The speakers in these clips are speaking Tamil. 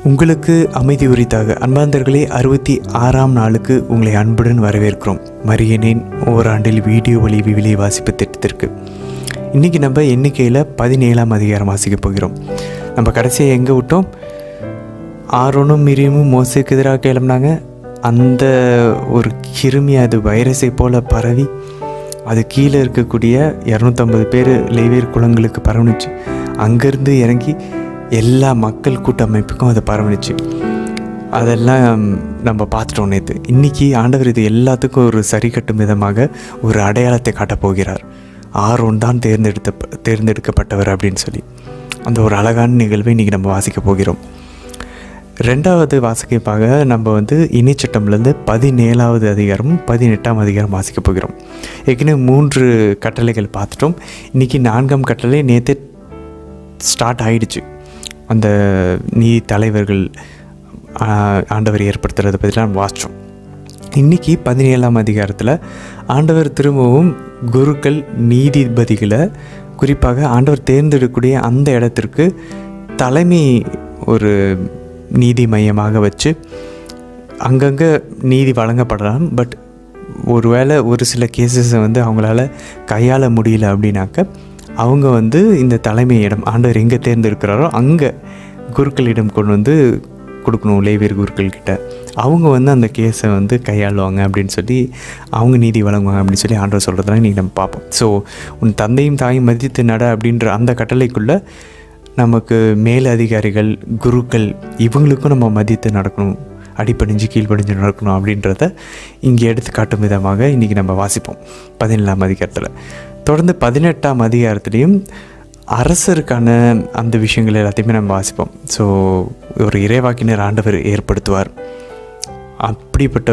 உங்களுக்கு அமைதி உரித்தாக அன்பாந்தர்களே, 66ஆம் நாளுக்கு உங்களை அன்புடன் வரவேற்கிறோம். மரியனின் ஓராண்டில் வீடியோ வழி விவிலிய வாசிப்பு திட்டத்திற்கு இன்றைக்கி நம்ம எண்ணிக்கையில் 17ஆம் அதிகாரம் வாசிக்க போகிறோம். நம்ம கடைசியாக எங்கே விட்டோம்? ஆரோனும் மிரியுமும் மோசேக்கு எதிராக கிளம்புனாங்க. அந்த ஒரு கிருமி, அது வைரஸை போல் பரவி அது கீழே இருக்கக்கூடிய 250 பேர் லேவியர் குலங்களுக்கு பரவணுச்சு. அங்கேருந்து இறங்கி எல்லா மக்கள் கூட்டமைப்புக்கும் அதை பரவணுச்சு. அதெல்லாம் நம்ம பார்த்துட்டோம் நேற்று. இன்றைக்கி ஆண்டவர் இது எல்லாத்துக்கும் ஒரு சரி கட்டும் விதமாக ஒரு அடையாளத்தை காட்டப் போகிறார். ஆரோன் தான் தேர்ந்தெடுக்கப்பட்டவர் அப்படின்னு சொல்லி அந்த ஒரு அழகான நிகழ்வை இன்றைக்கி நம்ம வாசிக்க போகிறோம். 2வது வாசிப்பாக நம்ம இணைச்சட்டம்லேருந்து 17ஆவது அதிகாரம் 18ஆம் அதிகாரம் வாசிக்க போகிறோம். ஏற்கனவே 3 கட்டளைகள் பார்த்துட்டோம். இன்றைக்கி 4ஆம் கட்டளை நேற்று ஸ்டார்ட் ஆகிடுச்சு. அந்த நீதி தலைவர்கள் ஆண்டவர் ஏற்படுத்துறதை பற்றி நம்ம வாசித்தோம். இன்றைக்கி 17ஆம் அதிகாரத்தில் ஆண்டவர் திரும்பவும் குருக்கள் நீதிபதிகளை, குறிப்பாக ஆண்டவர் தேர்ந்தெடுக்கக்கூடிய அந்த இடத்திற்கு தலைமை ஒரு நீதி மையமாக வச்சு அங்கங்கே நீதி வழங்கப்படலாம். பட் ஒருவேளை ஒரு சில கேசஸை அவங்களால கையாள முடியல அப்படின்னாக்க அவங்க இந்த தலைமை இடம் ஆண்டவர் எங்கே தேர்ந்தெடுக்கிறாரோ அங்கே குருக்களிடம் கொண்டு கொடுக்கணும். லேவியர் குருக்கள்கிட்ட அவங்க அந்த கேஸை கையாளுவாங்க அப்படின்னு சொல்லி, அவங்க நீதி வழங்குவாங்க அப்படின்னு சொல்லி ஆண்டவர் சொல்கிறதெல்லாம் இன்றைக்கி நம்ம பார்ப்போம். ஸோ உன் தந்தையும் தாயும் மதித்து நட அப்படின்ற அந்த கட்டளைக்குள்ளே நமக்கு மேல் அதிகாரிகள், குருக்கள், இவங்களுக்கும் நம்ம மதித்து நடக்கணும், அடிப்படைஞ்சு கீழ்ப்படிஞ்சு நடக்கணும் அப்படின்றத இங்கே எடுத்து காட்டும் விதமாக இன்றைக்கி நம்ம வாசிப்போம் 17ஆம் அதிகாரத்தில். தொடர்ந்து 18ஆம் அதிகாரத்துலேயும் அரசருக்கான அந்த விஷயங்கள் எல்லாத்தையுமே நம்ம வாசிப்போம். ஸோ ஒரு இறைவாக்கினர் ஆண்டவர் ஏற்படுத்துவார். அப்படிப்பட்ட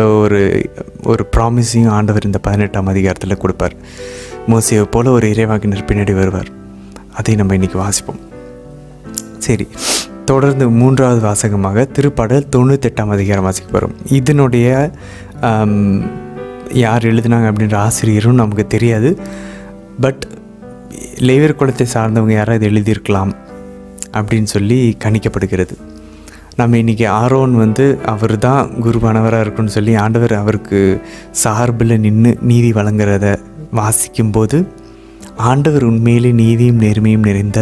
ஒரு ப்ராமிஸையும் ஆண்டவர் இந்த 18ஆம் அதிகாரத்தில் கொடுப்பார். மோசேவை போல் ஒரு இறைவாக்கினர் பின்னாடி வருவார். அதை நம்ம இன்றைக்கி வாசிப்போம். சரி, தொடர்ந்து 3வது வாசகமாக திருப்பாடல் 98ஆம் அதிகாரம் வாசிக்க வரும். இதனுடைய யார் எழுதினாங்க அப்படின்ற ஆசிரியரும் நமக்கு தெரியாது. பட் லேவியர் குலத்தை சார்ந்தவங்க யாராவது எழுதியிருக்கலாம் அப்படின்னு சொல்லி கணிக்கப்படுகிறது. நம்ம இன்றைக்கி ஆரோன் அவர் தான் குருவானவராக இருக்குன்னு சொல்லி ஆண்டவர் அவருக்கு சார்பில் நின்று நீதி வழங்குறத வாசிக்கும்போது ஆண்டவர் உண்மையிலே நீதியும் நேர்மையும் நிறைந்த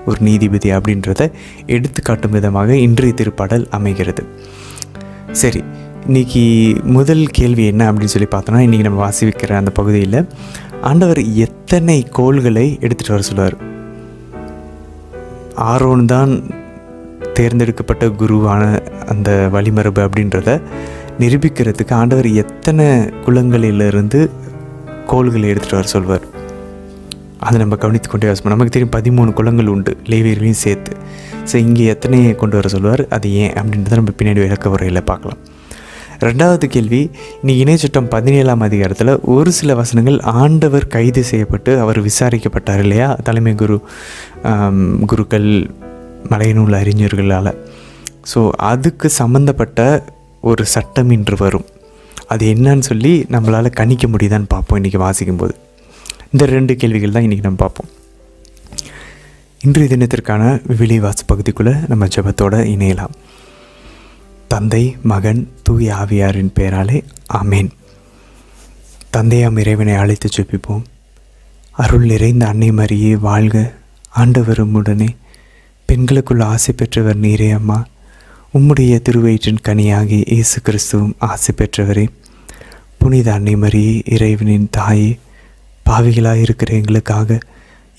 ஒரு நீதிபதி அப்படின்றத எடுத்துக்காட்டும் விதமாக இன்றைய திருப்பாடல் அமைகிறது. சரி, இன்றைக்கி முதல் கேள்வி என்ன அப்படின்னு சொல்லி பார்த்தோன்னா, இன்றைக்கி நம்ம வாசிக்கிற அந்த பகுதியில் ஆண்டவர் எத்தனை கோள்களை எடுத்துகிட்டு வர சொல்லுவார்? ஆரோன் தான் தேர்ந்தெடுக்கப்பட்ட குருவான அந்த வழிமரபு அப்படின்றத நிரூபிக்கிறதுக்கு ஆண்டவர் எத்தனை குலங்களிலிருந்து கோள்களை எடுத்துகிட்டு வர சொல்வார்? அதை நம்ம கவனித்து கொண்டே வாசிப்போம். நமக்கு தெரியும் 13 குலங்கள் உண்டு, லேவியர்களையும் சேர்த்து. ஸோ இங்கே எத்தனையை கொண்டு வர சொல்வார், அது ஏன் அப்படின்றத நம்ம பின்னாடி விளக்க உரையில் பார்க்கலாம். 2வது கேள்வி, இன்னைக்கு இணைச்சட்டம் 17ஆம் அதிகாரத்தில் ஒரு சில வசனங்கள் ஆண்டவர் கைது செய்யப்பட்டு அவர் விசாரிக்கப்பட்டார் இல்லையா, தலைமை குருக்கள், மலையநூல் அறிஞர்களால். ஸோ அதுக்கு சம்மந்தப்பட்ட ஒரு சட்டம் இன்று வரும். அது என்னன்னு சொல்லி நம்மளால் கணிக்க முடியுதான்னு பார்ப்போம் இன்றைக்கி வாசிக்கும்போது. இந்த 2 கேள்விகள் தான் இன்றைக்கி நம்ம பார்ப்போம். இன்றைய தினத்திற்கான விவிலிய வாசி பகுதிக்குள்ளே நம்ம ஜெபத்தோடு இணையலாம். தந்தை, மகன், தூய ஆவியாரின் பெயராலே ஆமேன். தந்தையாம் இறைவனை அழைத்து ஜெபிப்போம். அருள் நிறைந்த அன்னை மரியே வாழ்க, ஆண்டவரும் உடனே, பெண்களுக்குள் ஆசை பெற்றவர் நீரே அம்மா. உம்முடைய திருவயிற்றின் கனியாகி இயேசு கிறிஸ்துவும் ஆசை பெற்றவரே. புனித அன்னை மரியே, இறைவனின் தாயே, பாவிகளாக இருக்கிற எங்களுக்காக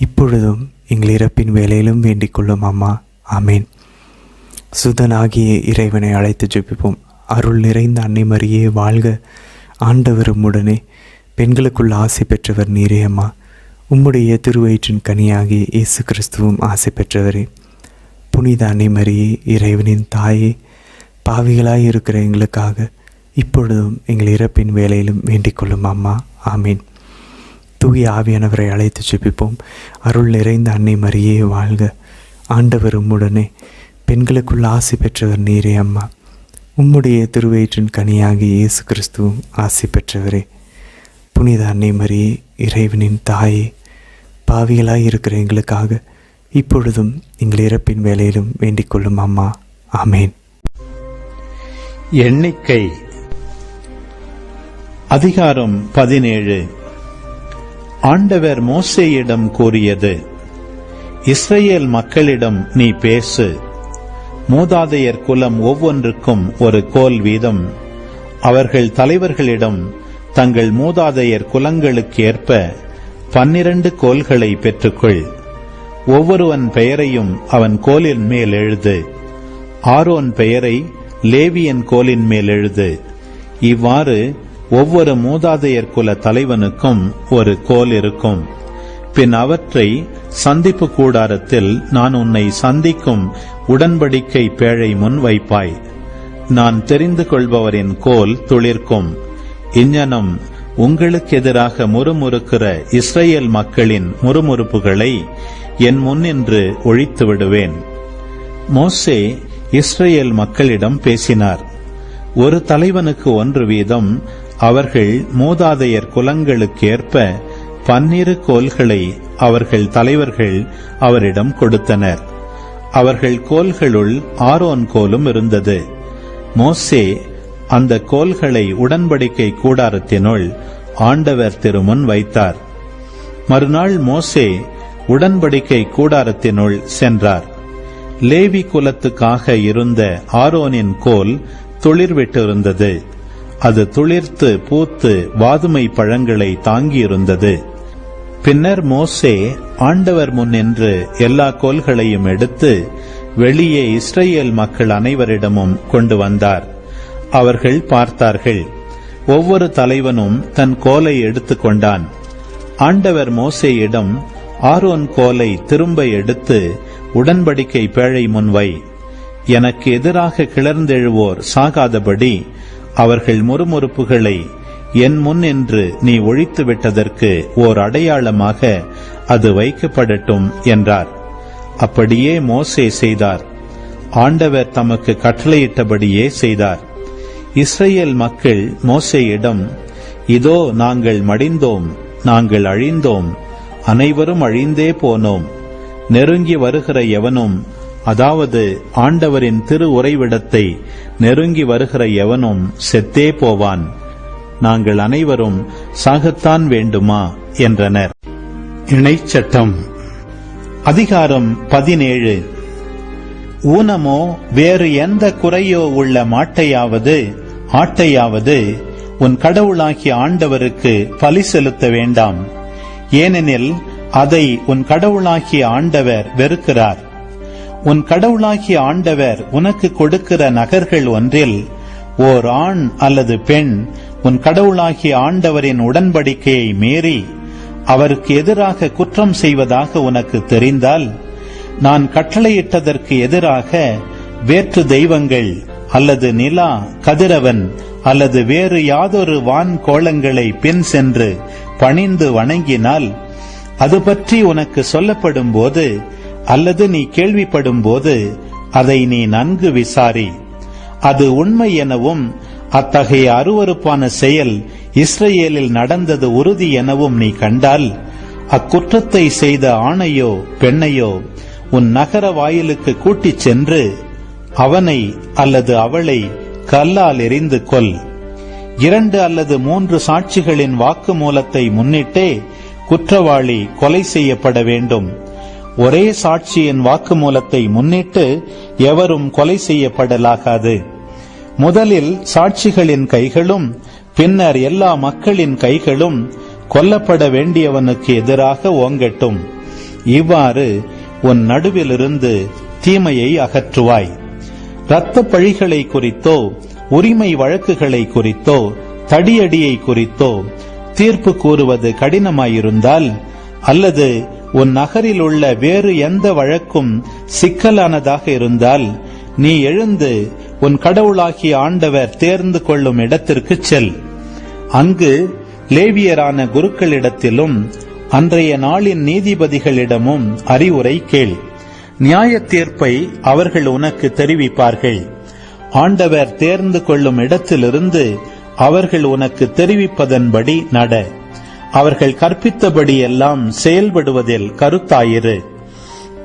இப்பொழுதும் எங்கள் இறப்பின் வேலையிலும் வேண்டிக் கொள்ளும் அம்மா. ஆமேன். சுதனாகிய இறைவனை அழைத்து ஜெபிப்போம். அருள் நிறைந்த அன்னை மரியே வாழ்க, ஆண்டவரும் உடனே, பெண்களுக்குள் ஆசை பெற்றவர் நீரே அம்மா. உம்முடைய திருவயிற்றின் கனியாகிய இயேசு கிறிஸ்துவும் ஆசை பெற்றவரே. புனித அன்னை மரியே, இறைவனின் தாயே, பாவிகளாய் இருக்கிற எங்களுக்காக இப்பொழுதும் எங்கள் இறப்பின் வேலையிலும் வேண்டிக் கொள்ளும் அம்மா. ஆமீன். தூய ஆவியானவரை அழைத்து ஜெபிப்போம். அருள் நிறைந்த அன்னை மரியே வாழ்க, ஆண்டவரும் உடனே, பெண்களுக்குள் ஆசை பெற்றவர் நீரே அம்மா. உம்முடைய திருவயிற்றின் கனியாகி இயேசு கிறிஸ்துவும் ஆசை பெற்றவரே. புனித அன்னை மரியே, இறைவனின் தாயே, பாவிகளாய் இருக்கிற எங்களுக்காக இப்பொழுதும் எங்கள் இறப்பின் வேலையிலும் வேண்டிக் கொள்ளும் அம்மா. ஆமேன். எண்ணிக்கை அதிகாரம் 17. ஆண்டவர் மோசேயிடம் கூறியது: இஸ்ரவேல் மக்களிடம் நீ பேசு. மூதாதையர் குலம் ஒவ்வொன்றுக்கும் ஒரு கோல் வீதம் அவர்கள் தலைவர்களிடம் தங்கள் மூதாதையர் குலங்களுக்கு ஏற்ப 12 கோல்களை பெற்றுக்கொள். ஒவ்வொருவன் பெயரையும் அவன் கோலின் மேல் எழுது. ஆரோன் பெயரை லேவியன் கோலின் மேல் எழுது. இவ்வாறு ஒவ்வொரு மூதாதையர் குல தலைவனுக்கும் ஒரு கோல் இருக்கும். பின் அவற்றை சந்திப்பு கூடாரத்தில் நான் உன்னை சந்திக்கும் உடன்படிக்கை பேழை முன் வைப்பாய். நான் தெரிந்து கொள்பவரின் கோல் துளிர்க்கும். இஞ்ஞனம் உங்களுக்கு எதிராக முறுமுறுக்கிற இஸ்ரவேல் மக்களின் முறுமுறுப்புகளை என் முன்னின்று ஒழித்து விடுவேன். மோசே இஸ்ரவேல் மக்களிடம் பேசினார். ஒரு தலைவனுக்கு 1 வீதம் அவர்கள் மூதாதையர் குலங்களுக்கு ஏற்ப 12 கோல்களை அவர்கள் தலைவர்கள் அவரிடம் கொடுத்தனர். அவர்கள் கோல்களுள் ஆரோன் கோலும் இருந்தது. மோசே அந்த கோல்களை உடன்படிக்கை கூடாரத்தினுள் ஆண்டவர் திருமுன் வைத்தார். மறுநாள் மோசே உடன்படிக்கை கூடாரத்தினுள் சென்றார். லேவி குலத்துக்காக இருந்த ஆரோனின் கோல் துளிர்விட்டிருந்தது. அது துளிர்த்து பூத்து வாதுமை பழங்களை தாங்கியிருந்தது. பின்னர் மோசே ஆண்டவர் முன்னின்று எல்லா கோல்களையும் எடுத்து வெளியே இஸ்ரவேல் மக்கள் அனைவரிடமும் கொண்டு வந்தார். அவர்கள் பார்த்தார்கள். ஒவ்வொரு தலைவனும் தன் கோலை எடுத்துக் கொண்டான். ஆண்டவர் மோசேயிடம், ஆரோன் கோலை திரும்ப எடுத்து உடன்படிக்கை பேழை முன்வை. எனக்கு எதிராக கிளர்ந்தெழுவோர் சாகாதபடி அவர்கள் முறுமுறுப்புகளை என் முன் என்று நீ ஒழித்து விட்டதற்கு ஓர் அடையாளமாக அது வைக்கப்படட்டும் என்றார். அப்படியே மோசே செய்தார். ஆண்டவர் தமக்கு கட்டளையிட்டபடியே செய்தார். இஸ்ரவேல் மக்கள் மோசேயிடம், இதோ நாங்கள் மடிந்தோம், நாங்கள் அழிந்தோம், அனைவரும் அழிந்தே போனோம். நெருங்கி வருகிற எவனும், அதாவது ஆண்டவரின் திரு உறைவிடத்தை நெருங்கி வருகிற எவனும் செத்தே போவான். நாங்கள் அனைவரும் சாகத்தான் வேண்டுமா என்றனர். இணைச்சட்டம் அதிகாரம் 17. ஊனமோ வேறு எந்த குறையோ உள்ள மாட்டையாவது ஆட்டையாவது உன் கடவுளாகிய ஆண்டவருக்கு பலி செலுத்த வேண்டாம். ஏனெனில் அதை உன் கடவுளாகிய ஆண்டவர் வெறுக்கிறார். உன் கடவுளாகிய ஆண்டவர் உனக்கு கொடுக்கிற நகர்கள் ஒன்றில் ஓர் ஆண் அல்லது பெண் உன் கடவுளாகிய ஆண்டவரின் உடன்படிக்கையை மீறி அவருக்கு எதிராக குற்றம் செய்வதாக உனக்கு தெரிந்தால், நான் கட்டளையிட்டதற்கு எதிராக வேற்று தெய்வங்கள் அல்லது நிலா, கதிரவன் அல்லது வேறு யாதொரு வான் கோலங்களை பின் சென்று பணிந்து வணங்கினால், அது பற்றி உனக்கு சொல்லப்படும் போது அல்லது நீ கேள்விப்படும் போது அதை நீ நன்கு விசாரி. அது உண்மை எனவும் அத்தகைய அருவருப்பான செயல் இஸ்ரவேலில் நடந்தது உறுதி எனவும் நீ கண்டால், அக்குற்றத்தை செய்த ஆணையோ பெண்ணையோ உன் நகர வாயிலுக்கு கூட்டிச் சென்று அவனை அல்லது அவளை கல்லால் எறிந்து கொல். 2 அல்லது 3 சாட்சிகளின் வாக்குமூலத்தை முன்னிட்டே குற்றவாளி கொலை செய்யப்பட வேண்டும். ஒரே சாட்சியின் வாக்குமூலத்தை முன்னிட்டு எவரும் கொலை செய்யப்படலாகாது. முதலில் சாட்சிகளின் கைகளும் பின்னர் எல்லா மக்களின் கைகளும் கொல்லப்பட வேண்டியவனுக்கு எதிராக ஓங்கட்டும். இவ்வாறு உன் நடுவிலிருந்து தீமையை அகற்றுவாய். இரத்த பழிகளை குறித்தோ உரிமை வழக்குகளை குறித்தோ தடியடியை குறித்தோ தீர்ப்பு கூறுவது கடினமாயிருந்தால், அல்லது உன் நகரில் உள்ள வேறு எந்த வழக்கும் சிக்கலானதாக இருந்தால், நீ எழுந்து உன் கடவுளாகிய ஆண்டவர் தேர்ந்து கொள்ளும் இடத்திற்கு செல். அங்கு லேவியரான குருக்களிடத்திலும் அன்றைய நாளின் நீதிபதிகளிடமும் அறிவுரை கேள். நியாய தீர்ப்பை அவர்கள் உனக்கு தெரிவிப்பார்கள். ஆண்டவர் தேர்ந்து கொள்ளும் இடத்திலிருந்து அவர்கள் உனக்கு தெரிவிப்பதன்படி நட. அவர்கள் கற்பித்தபடியெல்லாம் செயல்படுவதில் கருத்தாயிரு.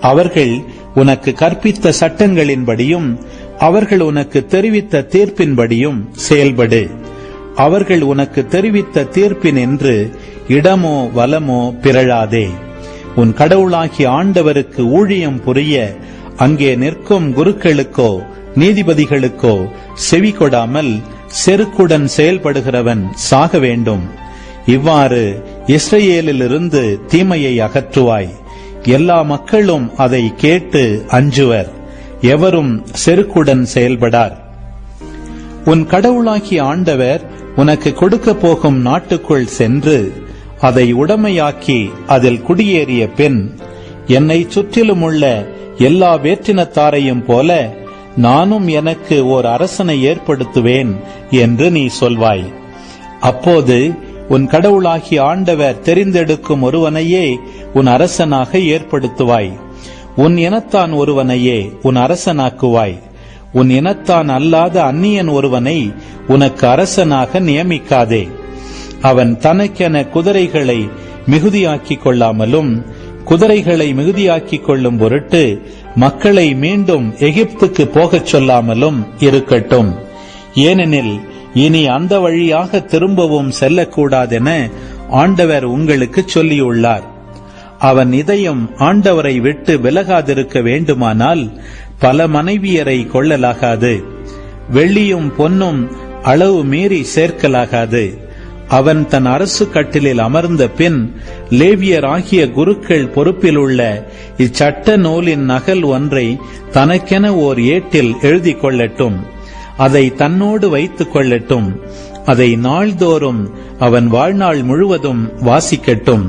அவர்கள் உனக்கு கற்பித்த சட்டங்களின்படியும் அவர்கள் உனக்கு தெரிவித்த தீர்ப்பின்படியும் செயல்படு. அவர்கள் உனக்கு தெரிவித்த தீர்ப்பினின்று இடமோ வலமோ பிறழாதே. உன் கடவுளாகிய ஆண்டவருக்கு ஊழியம் புரிய அங்கே நிற்கும் குருக்களுக்கோ நீதிபதிகளுக்கோ செவி கொடாமல் செருக்குடன் செயல்படுகிறவன் சாக வேண்டும். இவ்வாறு இஸ்ரவேலிலிருந்து தீமையை அகற்றுவாய். எல்லா மக்களும் அதை கேட்டு அஞ்சுவர். எவரும் செருக்குடன் செயல்படார். உன் கடவுளாகிய ஆண்டவர் உனக்கு கொடுக்க போகும் நாட்டுக்குள் சென்று அதை உடைமையாக்கி அதில் குடியேறிய பின், என்னை சுற்றிலுமுள்ள எல்லா வேற்றினத்தாரையும் போல நானும் எனக்கு ஓர் அரசனை ஏற்படுத்துவேன் என்று நீ சொல்வாய். அப்போது உன் கடவுளாகிய ஆண்டவர் தெரிந்தெடுக்கும் ஒருவனையே உன் அரசனாக ஏற்படுத்துவாய். உன் இனத்தான் ஒருவனையே உன் அரசனாக்குவாய். உன் இனத்தான் அல்லாத அந்நியன் ஒருவனை உனக்கு அரசனாக நியமிக்காதே. அவன் தனக்கென குதிரைகளை மிகுதியாக்கிக் கொள்ளாமலும் குதிரைகளை மிகுதியாக்கிக் கொள்ளும் பொருட்டு மக்களை மீண்டும் எகிப்துக்கு போகச் சொல்லாமலும் இருக்கட்டும். ஏனெனில் இனி அந்த வழியாக திரும்பவும் செல்லக்கூடாதென ஆண்டவர் உங்களுக்கு சொல்லியுள்ளார். அவன் இதயம் ஆண்டவரை விட்டு விலகாதிருக்க வேண்டுமானால் பல மனைவியரை கொள்ளலாகாது. வெள்ளியும் பொன்னும் அளவு மீறி சேர்க்கலாகாது. அவன் தன் அரசு கட்டிலில் அமர்ந்த பின் லேவியர் ஆகிய குருக்கள் பொறுப்பில் உள்ள இச்சட்ட நூலின் நகல் ஒன்றை தனக்கென ஓர் ஏட்டில் எழுதி கொள்ளட்டும். அதை தன்னோடு வைத்துக் கொள்ளட்டும். அதை நாள்தோறும் அவன் வாழ்நாள் முழுவதும் வாசிக்கட்டும்.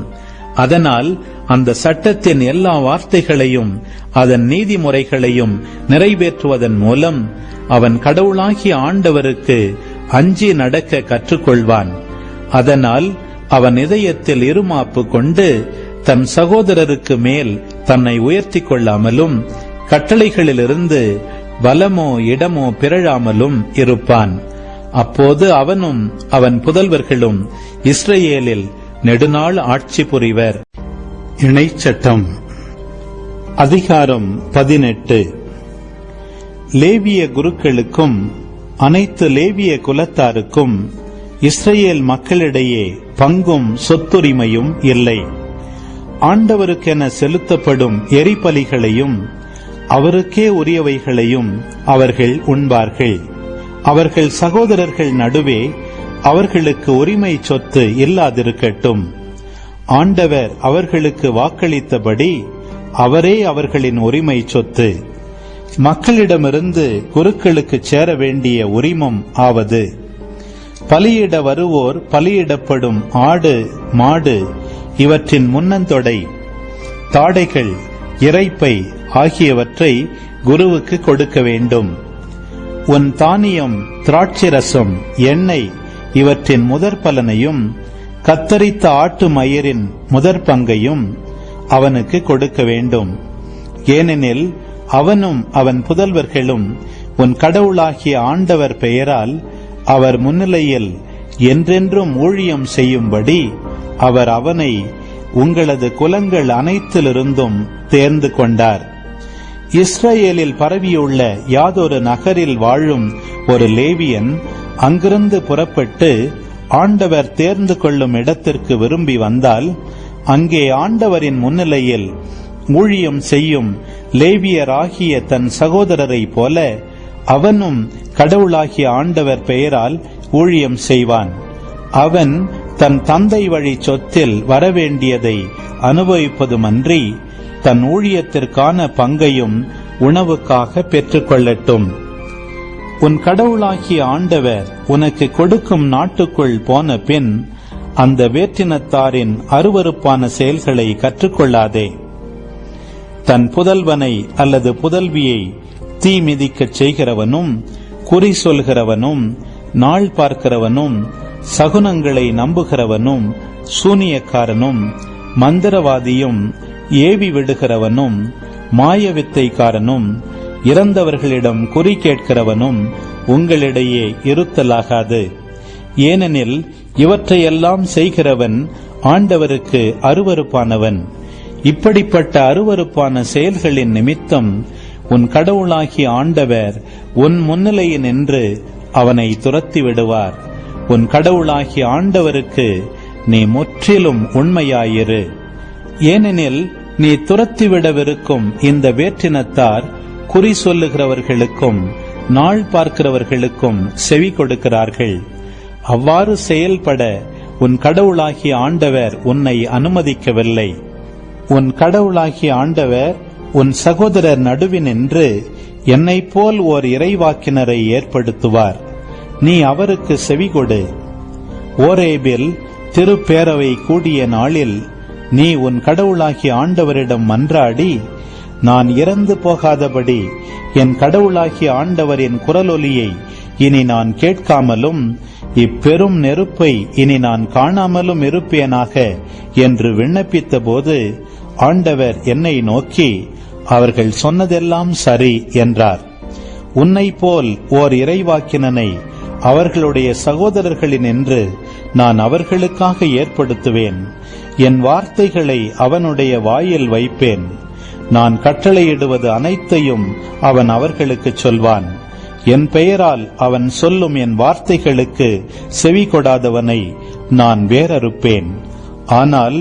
அதனால் அந்த சட்டத்தின் எல்லா வார்த்தைகளையும் அதன் நீதிமுறைகளையும் நிறைவேற்றுவதன் மூலம் அவன் கடவுளாகிய ஆண்டவருக்கு அஞ்சி நடக்க கற்றுக்கொள்வான். அதனால் அவன் இதயத்தில் இருமாப்பு கொண்டு தன் சகோதரருக்கு மேல் தன்னை உயர்த்தி கொள்ளாமலும் கட்டளைகளிலிருந்து வலமோ இடமோ பிறழாமலும் இருப்பான். அப்போது அவனும் அவன் புதல்வர்களும் இஸ்ரவேலில் நெடுநாள் ஆட்சி புரிவர். இணைச்சட்டம் அதிகாரம் 18. லேவிய குருக்களுக்கும் அனைத்து லேவிய குலத்தாருக்கும் இஸ்ரவேல் மக்களிடையே பங்கும் சொத்துரிமையும் இல்லை. ஆண்டவருக்கென செலுத்தப்படும் எரிபலிகளையும் அவருக்கே உரியவைகளையும் அவர்கள் உண்பார்கள். அவர்கள் சகோதரர்கள் நடுவே அவர்களுக்கு உரிமை சொத்து இல்லாதிருக்கட்டும். ஆண்டவர் அவர்களுக்கு வாக்களித்தபடி அவரே அவர்களின் உரிமை சொத்து. மக்களிடமிருந்து குருக்களுக்கு சேர வேண்டிய உரிமம் ஆவது, பலியிட வருவோர் பலியிடப்படும் ஆடு மாடு இவற்றின் முன்னந்தொடை, தாடைகள், இரைப்பை ஆகியவற்றை குருவுக்கு கொடுக்க வேண்டும். உன் தானியம், திராட்சரசம், எண்ணெய் இவற்றின் முதற் பலனையும் கத்தரித்த ஆட்டு மயிரின் முதற் பங்கையும் அவனுக்கு கொடுக்க வேண்டும். ஏனெனில் அவனும் அவன் புதல்வர்களும் உன் கடவுளாகிய ஆண்டவர் பெயரால் அவர் முன்னிலையில் என்றென்றும் ஊழியம் செய்யும்படி அவர் அவனை உங்களது குலங்கள் அனைத்திலிருந்தும் தேர்ந்து கொண்டார். இஸ்ரவேலில் பரவியுள்ள யாதொரு நகரில் வாழும் ஒரு லேவியன் அங்கிருந்து புறப்பட்டு ஆண்டவர் தேர்ந்து கொள்ளும் இடத்திற்கு விரும்பி வந்தால், அங்கே ஆண்டவரின் முன்னிலையில் ஊழியம் செய்யும் லேவியராகிய தன் சகோதரரை போல அவனும் கடவுளாகிய ஆண்டவர் பெயரால் ஊழியம் செய்வான். அவன் தன் தந்தை வழி சொத்தில் வரவேண்டியதை அனுபவிப்பதுமன்றி தன் ஊழியத்திற்கான பங்கையும் உணவுக்காக பெற்றுக்கொள்ளட்டும். உன் கடவுளாகிய ஆண்டவர் உனக்கு கொடுக்கும் நாட்டுக்குள் போன பின் அந்த வேற்றினத்தாரின் அருவருப்பான செயல்களை கற்றுக்கொள்ளாதே. தன் புதல்வனை அல்லது புதல்வியை தீ மிதிக்கச் செய்கிறவனும், குறி சொல்கிறவனும், நாள் பார்க்கிறவனும், சகுனங்களை நம்புகிறவனும், சூனியக்காரனும், மந்திரவாதியும், ஏவி விடுகிறவனும், மாயவித்தைக்காரனும், இறந்தவர்களிடம் குறி கேட்கிறவனும் உங்களிடையே இருத்தலாகாது. ஏனெனில் இவற்றையெல்லாம் செய்கிறவன் ஆண்டவருக்கு அருவருப்பானவன். இப்படிப்பட்ட அருவருப்பான செயல்களின் நிமித்தம் உன் கடவுளாகிய ஆண்டவர் உன் முன்னிலையில் நின்று அவனை துரத்தி விடுவார். உன் கடவுளாகிய ஆண்டவருக்கு நீ முற்றிலும் உண்மையாயிரு. ஏனெனில் நீ துரத்திவிடவிருக்கும் இந்த வேற்றினத்தார் குறி சொல்லுகிறவர்களுக்கும் நாள் பார்க்கிறவர்களுக்கும் செவி கொடுக்கிறார்கள். அவ்வாறு செயல்பட உன் கடவுளாகிய ஆண்டவர் உன்னை அனுமதிக்கவில்லை. உன் கடவுளாகிய ஆண்டவர் உன் சகோதரர் நடுவினின்று என்னைப் போல் ஓர் இறைவாக்கினரை ஏற்படுத்துவார். நீ அவருக்கு செவிகொடு. ஓரேபில் திருப்பேரவை கூடிய நாளில் நீ உன் கடவுளாகிய ஆண்டவரிடம் மன்றாடி, நான் இறந்து போகாதபடி என் கடவுளாகிய ஆண்டவரின் குரலொலியை இனி நான் கேட்காமலும் இப்பெரும் நெருப்பை இனி நான் காணாமலும் இருப்பேனாக என்று விண்ணப்பித்த போது ஆண்டவர் என்னை நோக்கி, அவர்கள் சொன்னதெல்லாம் சரி என்றார். உன்னை போல் ஓர் இறைவாக்கினனை அவர்களுடைய சகோதரர்களினின்று நான் அவர்களுக்காக ஏற்படுத்துவேன். என் வார்த்தைகளை அவனுடைய வாயில் வைப்பேன். நான் கட்டளையிடுவது அனைத்தையும் அவன் அவர்களுக்கு சொல்வான். என் பெயரால் அவன் சொல்லும் என் வார்த்தைகளுக்கு செவி கொடாதவனை நான் வேரறுப்பேன். ஆனால்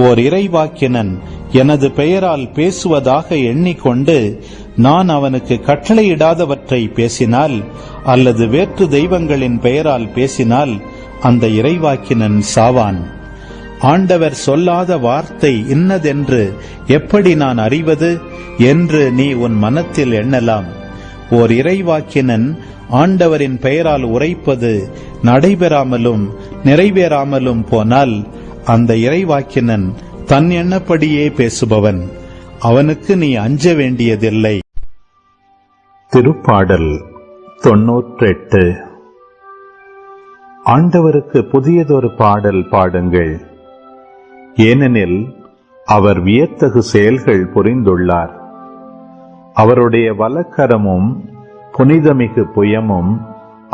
ஓர் இறைவாக்கினன் எனது பெயரால் பேசுவதாக எண்ணிக்கொண்டு நான் அவனுக்கு கட்டளையிடாதவற்றை பேசினால் அல்லது வேற்று தெய்வங்களின் பெயரால் பேசினால் அந்த இறைவாக்கினன் சாவான். ஆண்டவர் சொல்லாத வார்த்தை இன்னதென்று எப்படி நான் அறிவது என்று நீ உன் மனத்தில் எண்ணலாம். ஓர் இறைவாக்கினன் ஆண்டவரின் பெயரால் உரைப்பது நடைபெறாமலும் நிறைவேறாமலும் போனால் அந்த இறைவாக்கினன் தன் எண்ணப்படியே பேசுபவன். அவனுக்கு நீ அஞ்ச வேண்டியதில்லை. திருப்பாடல் 98. ஆண்டவருக்கு புதியதொரு பாடல் பாடுங்கள். ஏனெனில் அவர் வியத்தகு செயல்கள் புரிந்துள்ளார். அவருடைய வலக்கரமும் புனிதமிகு புயமும்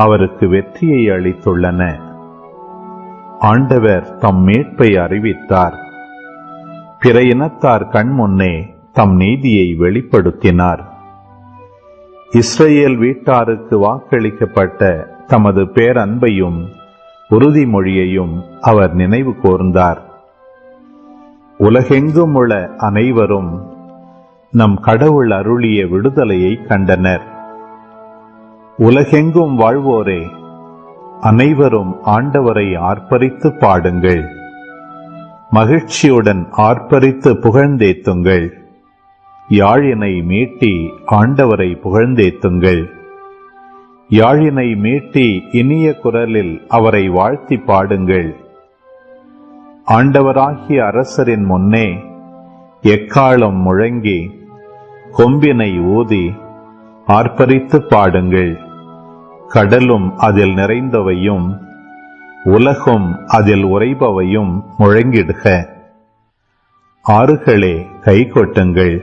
அவருக்கு வெற்றியை அளித்துள்ளன. ஆண்டவர் தம் மீட்பை அறிவித்தார். பிற இனத்தார் கண்முன்னே தம் நீதியை வெளிப்படுத்தினார். இஸ்ரேல் வீட்டாருக்கு வாக்களிக்கப்பட்ட தமது பேரன்பையும் உறுதிமொழியையும் அவர் நினைவு கூர்ந்தார். உலகெங்கும் உள்ள அனைவரும் நம் கடவுள் அருளிய விடுதலையை கண்டனர். உலகெங்கும் வாழ்வோரே, அனைவரும் ஆண்டவரை ஆர்ப்பரித்து பாடுங்கள். மகிழ்ச்சியுடன் ஆர்ப்பரித்து புகழ்ந்தேத்துங்கள். யாழினை மீட்டி ஆண்டவரை புகழ்ந்தேத்துங்கள். யாழினை மீட்டி இனிய குரலில் அவரை வாழ்த்தி பாடுங்கள். ஆண்டவராகிய அரசரின் முன்னே எக்காளம் முழங்கி கொம்பினை ஊதி ஆர்ப்பரித்து பாடுங்கள். கடலும் அதில் நிறைந்தவையும் உலகும் அதில் உறைபவையும் முழங்கிடுக. ஆறுகளே கை கொட்டுங்கள்.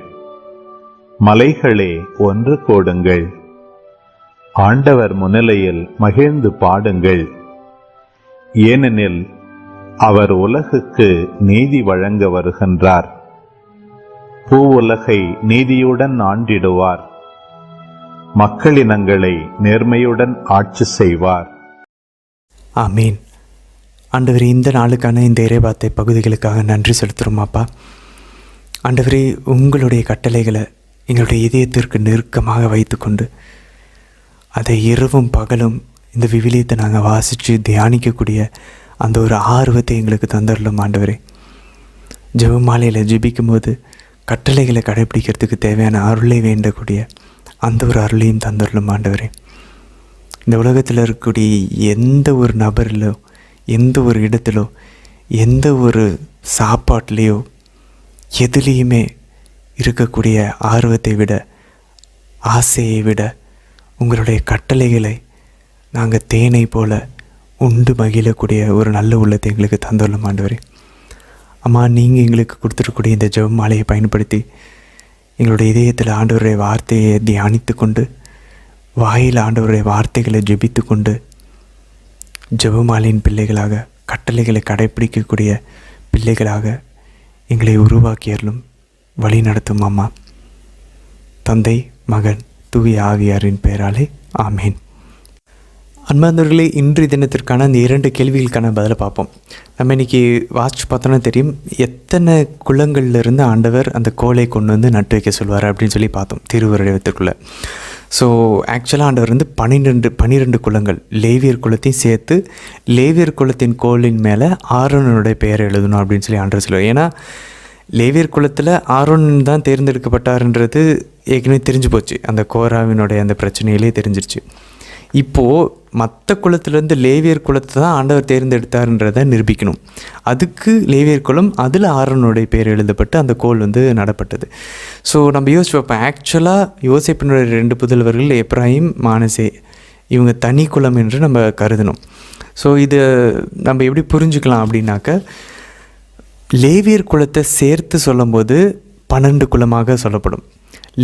மலைகளே ஒன்று கூடுங்கள். ஆண்டவர் முன்னிலையில் மகிழ்ந்து பாடுங்கள். ஏனெனில் அவர் உலகுக்கு நீதி வழங்க வருகின்றார். பூவுலகை நீதியுடன் ஆண்டிடுவார். மக்களினங்களை நேர்மையுடன் ஆட்சி செய்வார். ஆமீன். ஆண்டவரே, இந்த நாளுக்கான இந்த இறைவார்த்தை பகுதிகளுக்காக நன்றி செலுத்துகிறோம் அப்பா. ஆண்டவரே, உங்களுடைய கட்டளைகளை எங்களுடைய இதயத்திற்கு நெருக்கமாக வைத்துக்கொண்டு அதை இரவும் பகலும் இந்த விவிலியத்தை நாங்கள் வாசித்து தியானிக்கக்கூடிய அந்த ஒரு ஆர்வத்தை எங்களுக்கு தந்துடலாம் ஆண்டவரே. ஜெபமாலையில் ஜெபிக்கும் போது கட்டளைகளை கடைபிடிக்கிறதுக்கு தேவையான அருளை வேண்டக்கூடிய அந்த ஒரு அருளையும் தந்துடலாம் ஆண்டவரே. இந்த உலகத்தில் இருக்கக்கூடிய எந்த ஒரு நபரிலோ, எந்த ஒரு இடத்திலோ, எந்த ஒரு சாப்பாட்லேயோ, எதுலேயுமே இருக்கக்கூடிய ஆர்வத்தை விட, ஆசையை விட உங்களுடைய கட்டளைகளை நாங்கள் தேனை போல உண்டு மகிழக்கூடிய ஒரு நல்ல உள்ளத்தை எங்களுக்கு தந்துள்ளோம் ஆண்டவரே. அம்மா, நீங்கள் எங்களுக்கு கொடுத்துருக்கூடிய இந்த ஜெப மாலையை பயன்படுத்தி எங்களுடைய இதயத்தில் ஆண்டவருடைய வார்த்தையை தியானித்து கொண்டு, வாயில் ஆண்டவருடைய வார்த்தைகளை ஜெபித்து கொண்டு, ஜெபமாலையின் பிள்ளைகளாக, கட்டளைகளை கடைப்பிடிக்கக்கூடிய பிள்ளைகளாக எங்களை உருவாக்கியறலும் வழி நடத்தும் அம்மா. தந்தை, மகன் தூய ஆவியாரின் பெயராலே ஆமேன். அன்பார்ந்தவர்களே, இன்றைய தினத்திற்கான அந்த 2 கேள்விகளுக்கான பதிலை பார்ப்போம். நம்ம இன்றைக்கி வாட்ச் பார்த்தோன்னா தெரியும் எத்தனை குளங்கள்லேருந்து ஆண்டவர் அந்த கோலை கொண்டு வந்து நட்டு வைக்க சொல்வார் அப்படின்னு சொல்லி பார்த்தோம் திருவருடத்துக்குள்ளே. ஸோ ஆக்சுவலாக ஆண்டவர் வந்து 12 குளங்கள் லேவியர் குலத்தையும் சேர்த்து லேவியர் குலத்தின் கோலின் மேலே ஆரோனுடைய பெயர் எழுதணும் அப்படின்னு சொல்லி ஆண்டவர் சொல்லுவார். ஏன்னா லேவியர் குலத்தில் ஆரோன் தான் தேர்ந்தெடுக்கப்பட்டார்ன்றது ஏற்கனவே தெரிஞ்சு போச்சு. அந்த கோராவினுடைய அந்த பிரச்சனையிலே தெரிஞ்சிருச்சு. இப்போது மற்ற குலத்திலேருந்து லேவியர் குலத்தை தான் ஆண்டவர் தேர்ந்தெடுத்தார்ன்றதை நிரூபிக்கணும். அதுக்கு லேவியர் குலம் அதில் ஆரோனுடைய பேர் எழுதப்பட்டு அந்த கோல் வந்து நடப்பட்டது. ஸோ நம்ம யோசிச்சு பார்ப்போம், ஆக்சுவலாக யோசேப்பினுடைய 2 புதல்வர்கள் எப்ராஹிம் மானசே இவங்க தனி குலம் என்று நம்ம கருதணும். ஸோ இதை நம்ம எப்படி புரிஞ்சுக்கலாம் அப்படின்னாக்க, லேவியர் குலத்தை சேர்த்து சொல்லும்போது 12 குலமாக சொல்லப்படும்.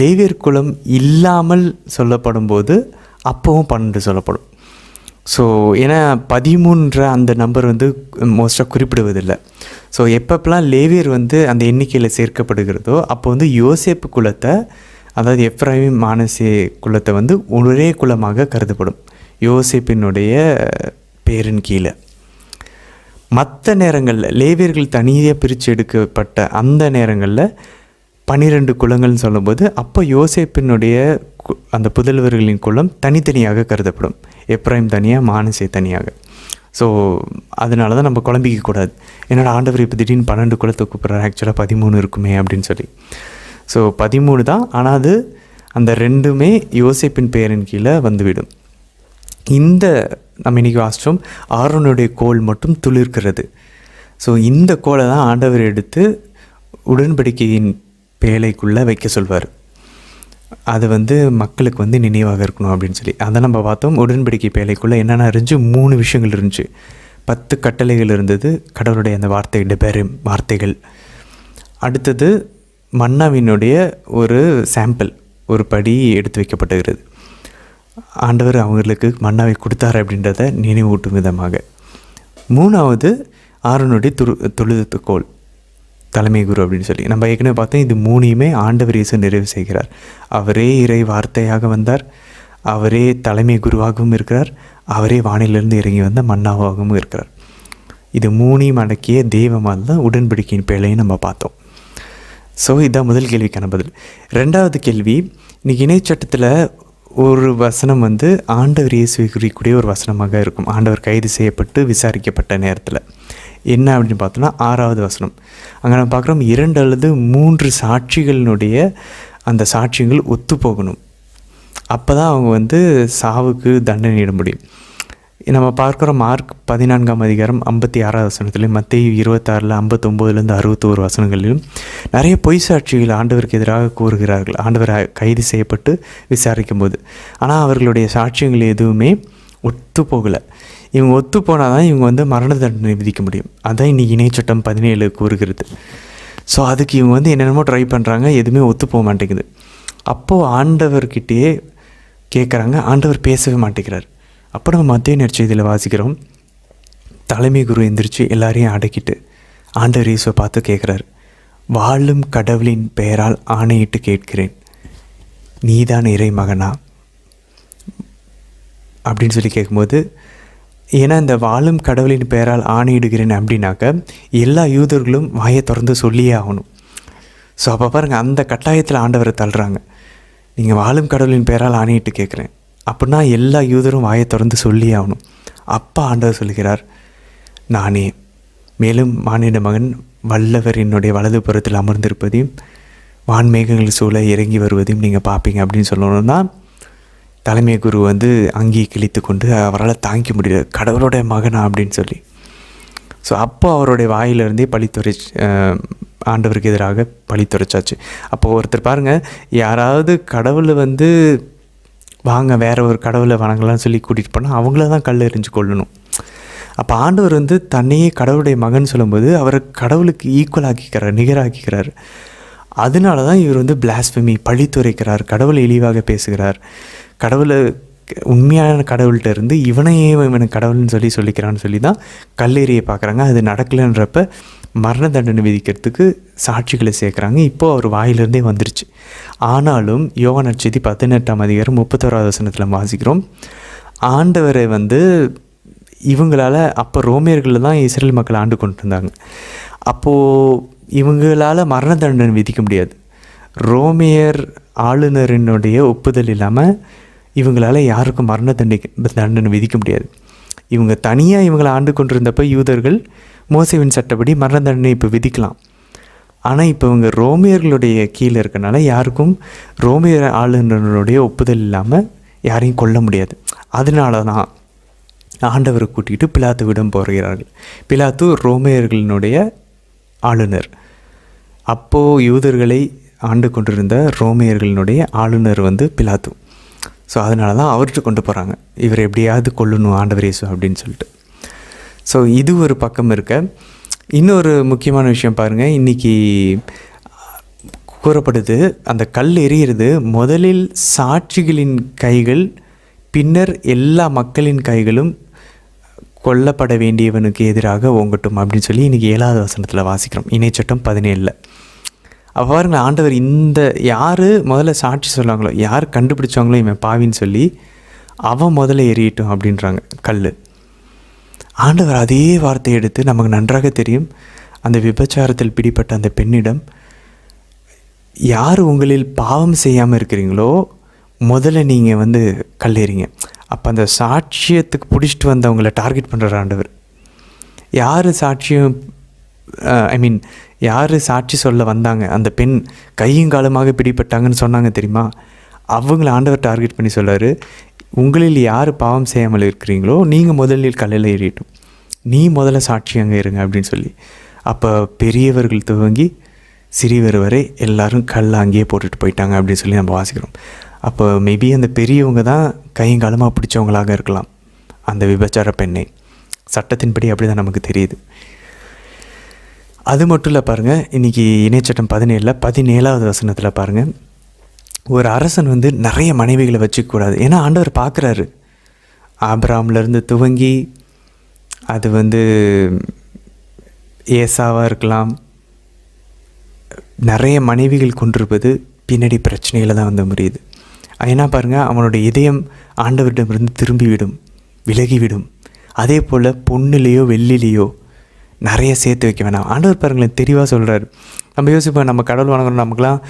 லேவியர் குலம் இல்லாமல் சொல்லப்படும் போது அப்போவும் 12 சொல்லப்படும். ஸோ ஏன்னா 13 அந்த நம்பர் வந்து மோஸ்ட்டாக குறிப்பிடுவதில்லை. ஸோ எப்பப்பெல்லாம் லேவியர் வந்து அந்த எண்ணிக்கையில் சேர்க்கப்படுகிறதோ அப்போ வந்து யோசேப்பு குலத்தை, அதாவது எப்ராஹிம் மானசே குலத்தை வந்து ஒரே குலமாக கருதப்படும் யோசேப்பினுடைய பேரின் கீழே. மற்ற நேரங்களில் லேவியர்கள் தனியாக பிரித்து எடுக்கப்பட்ட அந்த நேரங்களில் 12 குலங்கள்னு சொல்லும்போது அப்போ யோசேப்பினுடைய அந்த புதல்வர்களின் குலம் தனித்தனியாக கருதப்படும். எப்ராஹிம் தனியாக, மானசே தனியாக. ஸோ அதனால தான் நம்ம குழம்பிக்கக்கூடாது. என்னோட ஆண்டவர் இப்போ திடீர்னு 12 குலத்தை கூப்பிட்றாரு, ஆக்சுவலாக 13 இருக்குமே அப்படின்னு சொல்லி. ஸோ 13 தான், ஆனால் அது அந்த 2மே யோசேப்பின் பெயரின் கீழே வந்துவிடும். இந்த நம்ம இன்றைக்கி வாசித்தோம், ஆரோனுடைய கோல் மட்டும் துளிர்க்கிறது. ஸோ இந்த கோலை தான் ஆண்டவர் எடுத்து உடன்படிக்கையின் பேழைக்குள்ளே வைக்க சொல்வார். அது வந்து மக்களுக்கு வந்து நினைவாக இருக்கணும் அப்படின்னு சொல்லி அதை நம்ம பார்த்தோம். உடன்படிக்கை பேழைக்குள்ளே என்னென்ன இருந்துச்சு, 3 விஷயங்கள் இருந்துச்சு. 10 கட்டளைகள் இருந்தது, கடவுளுடைய அந்த பெரும் வார்த்தைகள். அடுத்தது மன்னாவினுடைய ஒரு சாம்பிள், ஒரு படி எடுத்து வைக்கப்பட்டுகிறது. ஆண்டவர் அவங்களுக்கு மன்னாவை கொடுத்தார் அப்படின்றத நினைவூட்டும் விதமாக. 3வது ஆரோனுடைய தொழுதுகோல், தலைமை குரு அப்படின்னு சொல்லி நம்ம ஏற்கனவே பார்த்தோம். இது 3யுமே ஆண்டவர் இயேசு நிறைவு செய்கிறார். அவரே இறை வார்த்தையாக வந்தார், அவரே தலைமை குருவாகவும் இருக்கிறார், அவரே வானிலிருந்து இறங்கி வந்த மன்னாவாகவும் இருக்கிறார். இது 3யும் அடக்கிய தெய்வமாக தான் உடன்படிக்கையின் பேழையும் நம்ம பார்த்தோம். ஸோ இதுதான் முதல் கேள்விக்கான பதில். 2வது கேள்வி, இன்றைக்கி இணைச்சட்டத்தில் ஒரு வசனம் வந்து ஆண்டவர் இயேசுவை குறிக்கூடிய ஒரு வசனமாக இருக்கும். ஆண்டவர் கைது செய்யப்பட்டு விசாரிக்கப்பட்ட நேரத்தில் என்ன அப்படின்னு பார்த்தோன்னா 6வது வசனம். அங்கே நம்ம பார்க்குறோம் 2 அல்லது 3 சாட்சிகளினுடைய அந்த சாட்சியங்கள் ஒத்து போகணும். அப்போ தான் அவங்க வந்து சாவுக்கு தண்டனையிட முடியும். நம்ம பார்க்குறோம் மார்க் 14ஆம் அதிகாரம் 56வது வசனத்துலையும் மத்தேயு 26ல் 59லேருந்து 61 வசனங்களிலும் நிறைய பொய் சாட்சிகள் ஆண்டவருக்கு எதிராக கூறுகிறார்கள், ஆண்டவர் கைது செய்யப்பட்டு விசாரிக்கும் போது. ஆனால் அவர்களுடைய சாட்சியங்கள் எதுவுமே ஒத்து போகலை. இவங்க ஒத்து போனால் தான் இவங்க வந்து மரண தண்டனை விதிக்க முடியும். அதுதான் இன்றைக்கி இணைச்சட்டம் 17 கூறுகிறது. ஸோ அதுக்கு இவங்க வந்து என்னென்னமோ ட்ரை பண்ணுறாங்க, எதுவுமே ஒத்து போக மாட்டேங்குது. அப்போது ஆண்டவர்கிட்டயே கேட்குறாங்க, ஆண்டவர் பேசவே மாட்டேங்கிறார். அப்போ நம்ம மத்தேயு நற்செய்தியில் வாசிக்கிறோம், தலைமை குரு எந்திரிச்சு எல்லாரையும் அடக்கிட்டு ஆண்டவர் இயேசுவை பார்த்து கேட்குறாரு, வாழும் கடவுளின் பெயரால் ஆணையிட்டு கேட்கிறேன், நீதான் இறை மகனா அப்படின்னு சொல்லி கேட்கும்போது, ஏன்னா இந்த வாழும் கடவுளின் பெயரால் ஆணையிடுகிறேன் அப்படின்னாக்க எல்லா யூதர்களும் வாயை திறந்து சொல்லியே ஆகணும். ஸோ அப்போ பாருங்கள், அந்த கட்டாயத்தில் ஆண்டவரை தள்ளுறாங்க. நீங்கள் வாழும் கடவுளின் பெயரால் ஆணையிட்டு கேட்குறேன் அப்படின்னா எல்லா யூதரும் வாயை திறந்து சொல்லியே ஆகணும். அப்பா ஆண்டவர் சொல்கிறார், நானே, மேலும் மானிட மகன் வல்லவர் என்னுடைய வலது புறத்தில் அமர்ந்திருப்பதையும் வான்மேகங்கள் சூழ இறங்கி வருவதையும் நீங்கள் பார்ப்பீங்க அப்படின்னு சொல்லணும்னா தலைமை குரு வந்து அங்கேயே கிழித்து கொண்டு அவரால் தாங்கிக்க முடியல, கடவுளுடைய மகனா அப்படின்னு சொல்லி. ஸோ அப்போ அவருடைய வாயிலிருந்தே பழித்துறை ஆண்டவருக்கு எதிராக பழித்துரைச்சாச்சு. அப்போது ஒருத்தர் பாருங்கள், யாராவது கடவுளை வந்து வாங்க வேறு ஒரு கடவுளை வணங்கலாம்னு சொல்லி கூட்டிகிட்டு போனால் அவங்கள தான் கல் எறிஞ்சு கொள்ளணும். அப்போ ஆண்டவர் வந்து தன்னையே கடவுளுடைய மகன் சொல்லும்போது அவரை கடவுளுக்கு ஈக்குவலாக்கிக்கிறார், நிகராக்கிக்கிறார். அதனால தான் இவர் வந்து பிளாஸ்பெமி, பழித்துரைக்கிறார், கடவுளை இழிவாக பேசுகிறார், கடவுளை உண்மையான கடவுள்கிட்ட இருந்து இவனையே இவனுக்கு கடவுள்னு சொல்லிக்கிறான்னு சொல்லி தான் கல்லெறியை பார்க்குறாங்க. அது நடக்கலைன்றப்ப மரண தண்டனை விதிக்கிறதுக்கு சாட்சிகளை சேர்க்குறாங்க. இப்போது அவர் வாயிலிருந்தே வந்துருச்சு. ஆனாலும் யோவான் நற்செய்தி 18ஆம் அதிகாரம் 31வது வசனத்தில் வாசிக்கிறோம், ஆண்டவரை இவங்களால் அப்போ ரோமியர்களில் தான் இஸ்ரேல் மக்கள் ஆண்டு கொண்டு இருந்தாங்க. அப்போது இவங்களால் மரண தண்டனை விதிக்க முடியாது. ரோமியர் ஆளுநரினுடைய ஒப்புதல் இல்லாமல் இவங்களால் யாருக்கும் மரண தண்டனை விதிக்க முடியாது. இவங்க தனியாக இவங்களை ஆண்டு கொண்டிருந்தப்போ யூதர்கள் மோசேவின் சட்டப்படி மரண தண்டனை இப்போ விதிக்கலாம். ஆனால் இப்போ இவங்க ரோமியர்களுடைய கீழே இருக்கனால யாருக்கும் ரோமியர் ஆளுநருடைய ஒப்புதல் இல்லாமல் யாரையும் கொல்ல முடியாது. அதனால தான் ஆண்டவரை கூட்டிகிட்டு பிலாத்துவிடம் போகிறார்கள். பிலாத்து ரோமியர்களினுடைய ஆளுநர். அப்போது யூதர்களை ஆண்டு கொண்டிருந்த ரோமியர்களினுடைய ஆளுநர் பிலாத்து. ஸோ அதனால தான் அவர்கிட்ட கொண்டு போகிறாங்க, இவர் எப்படியாவது கொல்லணும் ஆண்டவர் இயேசு அப்படின்னு சொல்லிட்டு. ஸோ இது ஒரு பக்கம் இருக்க. இன்னொரு முக்கியமான விஷயம் பாருங்கள், இன்றைக்கி கூறப்படுது அந்த கல் எரியிறது முதலில் சாட்சிகளின் கைகள், பின்னர் எல்லா மக்களின் கைகளும் கொல்லப்பட வேண்டியவனுக்கு எதிராக ஓங்கட்டும் அப்படின்னு சொல்லி இன்றைக்கி 7வது வசனத்தில் வாசிக்கிறோம், இணைச்சட்டம் 17. அப்போ பாருங்க, ஆண்டவர் யார் முதல்ல சாட்சி சொல்கிறாங்களோ, யார் கண்டுபிடிச்சாங்களோ இவன் பாவின்னு சொல்லி அவன் முதல்ல எரியட்டும் அப்படின்றாங்க கல். ஆண்டவர் அதே வார்த்தையை எடுத்து, நமக்கு நன்றாக தெரியும், அந்த விபச்சாரத்தில் பிடிப்பட்ட அந்த பெண்ணிடம், யார் உங்களில் பாவம் செய்யாமல் இருக்கிறீங்களோ முதல்ல நீங்கள் கல்லெறிங்க. அப்போ அந்த சாட்சியத்துக்கு பிடிச்சிட்டு வந்தவங்களை டார்கெட் பண்ணுற ஆண்டவர். யார் சாட்சியம் யார் சாட்சி சொல்ல வந்தாங்க, அந்த பெண் கையும் காலமாக பிடிப்பட்டாங்கன்னு சொன்னாங்க தெரியுமா, அவங்கள ஆண்டவர் டார்கெட் பண்ணி சொல்கிறாரு, உங்களில் யார் பாவம் செய்யாமல் இருக்கிறீங்களோ நீங்கள் முதலில் கல்லில் ஏறிட்டும், நீ முதல்ல சாட்சி அங்கே இருங்க அப்படின்னு சொல்லி. அப்போ பெரியவர்கள் துவங்கி சிறியவர் வரை எல்லாரும் கல் அங்கேயே போட்டுட்டு போயிட்டாங்க அப்படின்னு சொல்லி நம்ம வாசிக்கிறோம். அப்போ மேபி அந்த பெரியவங்க தான் கையும் காலமாக பிடிச்சவங்களாக இருக்கலாம் அந்த விபச்சார பெண்ணை. சட்டத்தின்படி அப்படி தான் நமக்கு தெரியுது. அது மட்டும் இல்லை பாருங்கள், இன்றைக்கி இணைச்சட்டம் 17வது வசனத்தில் பாருங்கள், ஒரு அரசன் நிறைய மனைவிகளை வச்சுக்கூடாது. ஏன்னா ஆண்டவர் பார்க்குறாரு, ஆபிரகாம்லேருந்து துவங்கி அது ஏசாவாக இருக்கலாம், நிறைய மனைவிகள் கொண்டிருப்பது பின்னாடி பிரச்சனைகளை தான் முடியுது. ஏன்னா பாருங்கள், அவனுடைய இதயம் ஆண்டவரிடமிருந்து திரும்பிவிடும், விலகிவிடும். அதே போல் பொண்ணுலேயோ வெள்ளிலேயோ நிறைய சேர்த்து வைக்க வேணாம். ஆண்டவர் பாருங்களேன் தெளிவாக சொல்கிறார். நம்ம யோசிப்போம், நம்ம கடவுள் வணங்கணும், நமக்குலாம்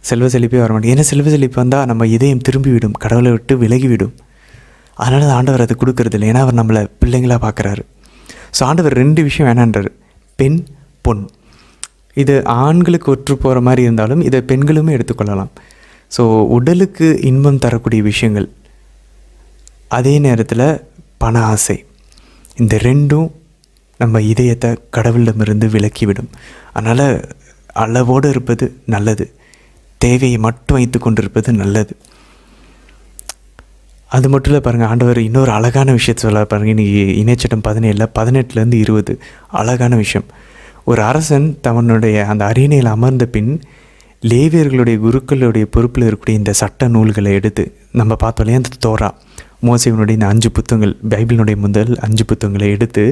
செல்வ செழிப்பே வர மாட்டேங்குது. ஏன்னா செல்வ செழிப்பு வந்தால் நம்ம இதயம் திரும்பிவிடும், கடவுளை விட்டு விலகிவிடும். அதனால தான் ஆண்டவர் அதை கொடுக்கறதில்லை. ஏன்னா அவர் நம்மளை பிள்ளைங்களாக பார்க்குறாரு. ஸோ ஆண்டவர் 2 விஷயம் வேணான்றார், பெண் பொன். இது ஆண்களுக்கு ஒற்று போகிற மாதிரி இருந்தாலும் இதை பெண்களுமே எடுத்துக்கொள்ளலாம். ஸோ உடலுக்கு இன்பம் தரக்கூடிய விஷயங்கள், அதே நேரத்தில் பண ஆசை, இந்த 2ம் நம்ம இதயத்தை கடவுளிடமிருந்து விலக்கிவிடும். அதனால் அளவோடு இருப்பது நல்லது, தேவையை மட்டும் வைத்து கொண்டிருப்பது நல்லது. அது மட்டும் இல்லை பாருங்கள், ஆண்டவர் இன்னொரு அழகான விஷயத்தை சொல்ல பாருங்கள். இன்றைக்கி இணைச்சட்டம் 18லேருந்து 20 அழகான விஷயம். ஒரு அரசன் தவனுடைய அந்த அரியணையில் அமர்ந்த பின் லேவியர்களுடைய குருக்களுடைய பொறுப்பில் இருக்கக்கூடிய இந்த சட்ட நூல்களை எடுத்து, நம்ம பார்த்தோம் அந்த தோரா, மோசேவினுடைய இந்த 5 புத்தகங்கள், பைபிளினுடைய முதல் 5 புத்தகங்களை எடுத்து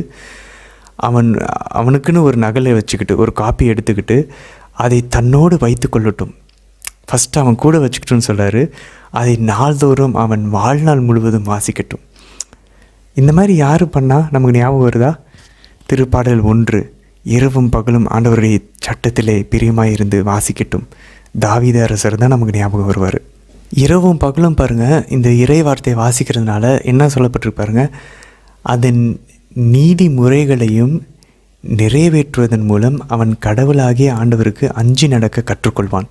அவனுக்குன்னு ஒரு நகலை வச்சுக்கிட்டு, ஒரு காப்பி எடுத்துக்கிட்டு அதை தன்னோடு வைத்து கொள்ளட்டும். ஃபஸ்ட்டு அவன் கூட வச்சுக்கிட்டுன்னு சொல்கிறாரு. அதை நாள்தோறும் அவன் வாழ்நாள் முழுவதும் வாசிக்கட்டும். இந்த மாதிரி யார் பண்ணால் நமக்கு ஞாபகம் வருதா? திருப்பாடல் 1, இரவும் பகலும் ஆண்டவருடைய சட்டத்திலே பிரியமாக இருந்து வாசிக்கட்டும். தாவீது அரசர் தான் நமக்கு ஞாபகம் வருவார். இரவும் பகலும் பாருங்கள், இந்த இறை வார்த்தையை வாசிக்கிறதுனால என்ன சொல்லப்பட்டிருப்பாருங்க, அதன் நீதி முறைகளையும் நிறைவேற்றுவதன் மூலம் அவன் கடவுளாகிய ஆண்டவருக்கு அஞ்சி நடக்க கற்றுக்கொள்வான்.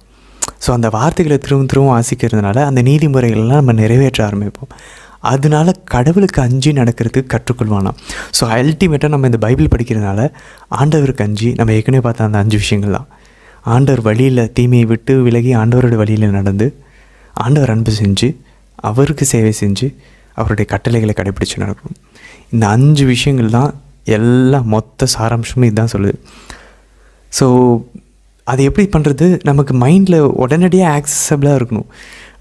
ஸோ அந்த வார்த்தைகளை திரும்ப வாசிக்கிறதுனால அந்த நீதிமுறைகள்லாம் நம்ம நிறைவேற்ற ஆரம்பிப்போம். அதனால கடவுளுக்கு அஞ்சி நடக்கிறதுக்கு கற்றுக்கொள்வானாம். ஸோ அல்டிமேட்டாக நம்ம இந்த பைபிள் படிக்கிறதுனால ஆண்டவருக்கு அஞ்சி, நம்ம ஏற்கனவே பார்த்த அந்த 5 விஷயங்கள் தான், ஆண்டவர் வழியில் தீமையை விட்டு விலகி ஆண்டவரோட வழியில் நடந்து, ஆண்டவர் அன்பு செஞ்சு, அவருக்கு சேவை செஞ்சு, அவருடைய கட்டளைகளை கடைப்பிடிச்சு நடக்கணும். இந்த 5 விஷயங்கள் தான் எல்லாம் மொத்த சாராம்சமும் இதுதான் சொல்லுது. ஸோ அது எப்படி பண்ணுறது? நமக்கு மைண்டில் உடனடியாக ஆக்சசபிளாக இருக்கணும்.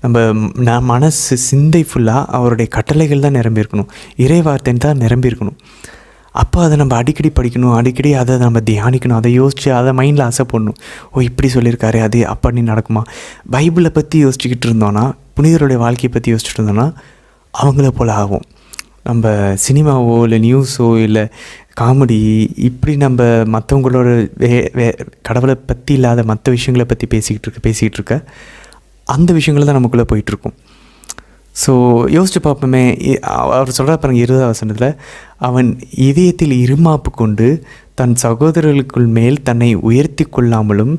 நம்ம மனசு சிந்தை ஃபுல்லாக அவருடைய கட்டளைகள் தான் நிரம்பியிருக்கணும், இறை வார்த்தை தான் நிரம்பியிருக்கணும். அப்போ அதை நம்ம அடிக்கடி படிக்கணும், அடிக்கடி அதை நம்ம தியானிக்கணும், அதை யோசித்து அதை மைண்டில் ஆசை பண்ணணும். ஓ இப்படி சொல்லியிருக்காரு, அது அப்படி நடக்குமா? பைபிளை பற்றி யோசிச்சுக்கிட்டு இருந்தோன்னா, புனிதருடைய வாழ்க்கையை பற்றி யோசிச்சுட்டு இருந்தோன்னா அவங்கள போல் ஆகும். நம்ம சினிமாவோ இல்லை நியூஸோ இல்லை காமெடி இப்படி நம்ம மற்றவங்களோட கடவுளை பற்றி இல்லாத மற்ற விஷயங்களை பற்றி பேசிக்கிட்டு இருக்க அந்த விஷயங்கள் தான் நமக்குள்ளே போயிட்டுருக்கும். ஸோ யோசிச்சு பார்ப்போமே, அவர் சொல்கிற பாருங்க 20ஆம் வசனத்தில், அவன் இதயத்தில் இருமாப்பு கொண்டு தன் சகோதரர்களுக்குள் மேல் தன்னை உயர்த்தி கொள்ளாமலும்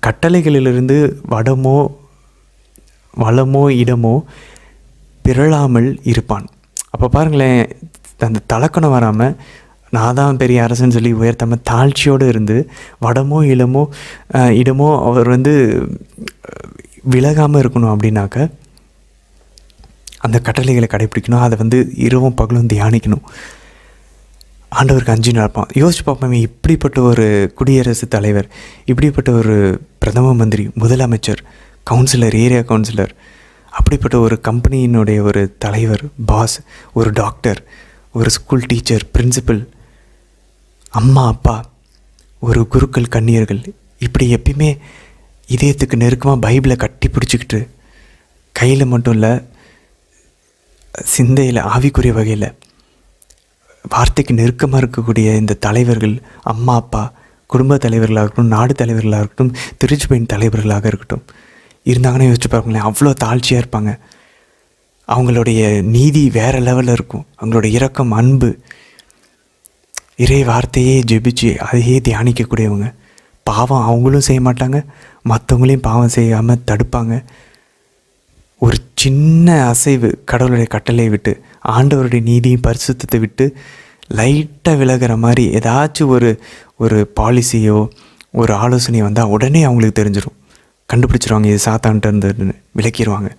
கட்டளைகளிலிருந்து வளமோ இடமோ பிறழாமல் இருப்பான். அப்போ பாருங்களேன், அந்த தலக்கணம் வராமல் நான் தான் பெரிய அரசன்னு சொல்லி உயர்த்தாமல் தாழ்ச்சியோடு இருந்து வடமோ இடமோ அவர் விலகாமல் இருக்கணும். அப்படின்னாக்க அந்த கட்டளைகளை கடைப்பிடிக்கணும், அதை இரவும் பகலும் தியானிக்கணும், ஆண்டவருக்கு அஞ்சு நடப்பான். யோசிச்சு பார்ப்போமே, இப்படிப்பட்ட ஒரு குடியரசுத் தலைவர், இப்படிப்பட்ட ஒரு பிரதம மந்திரி, முதலமைச்சர், கவுன்சிலர், ஏரியா கவுன்சிலர், அப்படிப்பட்ட ஒரு கம்பெனியினுடைய ஒரு தலைவர், பாஸ், ஒரு டாக்டர், ஒரு ஸ்கூல் டீச்சர், பிரின்சிபல், அம்மா அப்பா, ஒரு குருக்கள், கன்னியர்கள், இப்படி எப்பயுமே இதயத்துக்கு நெருக்கமாக பைபிளை கட்டி பிடிச்சிக்கிட்டு கையில் மட்டும் இல்லை, சிந்தையில் ஆவிக்குரிய வகையில் வார்த்தைக்கு நெருக்கமாக இருக்கக்கூடிய இந்த தலைவர்கள், அம்மா அப்பா, குடும்ப தலைவர்களாக இருக்கட்டும், நாடு தலைவர்களாக இருக்கட்டும், திருச்சபையின் தலைவர்களாக இருக்கட்டும் இருந்தாங்கன்னா யோசிச்சு பார்க்கங்களேன், அவ்வளோ தாழ்ச்சியாக இருப்பாங்க. அவங்களுடைய நீதி வேறு லெவலில் இருக்கும். அவங்களோட இரக்கம், அன்பு, இறை வார்த்தையே ஜெபிச்சு அதையே தியானிக்கக்கூடியவங்க. பாவம் அவங்களும் செய்ய மாட்டாங்க, மற்றவங்களையும் பாவம் செய்யாமல் தடுப்பாங்க. ஒரு சின்ன அசைவு கடவுளுடைய கட்டளை விட்டு, ஆண்டவருடைய நீதியும் பரிசுத்தத்தை விட்டு லைட்டாக விலகிற மாதிரி ஏதாச்சும் ஒரு பாலிசியோ ஒரு ஆலோசனையோ வந்தால் உடனே அவங்களுக்கு தெரிஞ்சிடும், கண்டுபிடிச்சிருவாங்க, இது சாத்தான்ட்டு இருந்துன்னு விலக்கிடுவாங்க.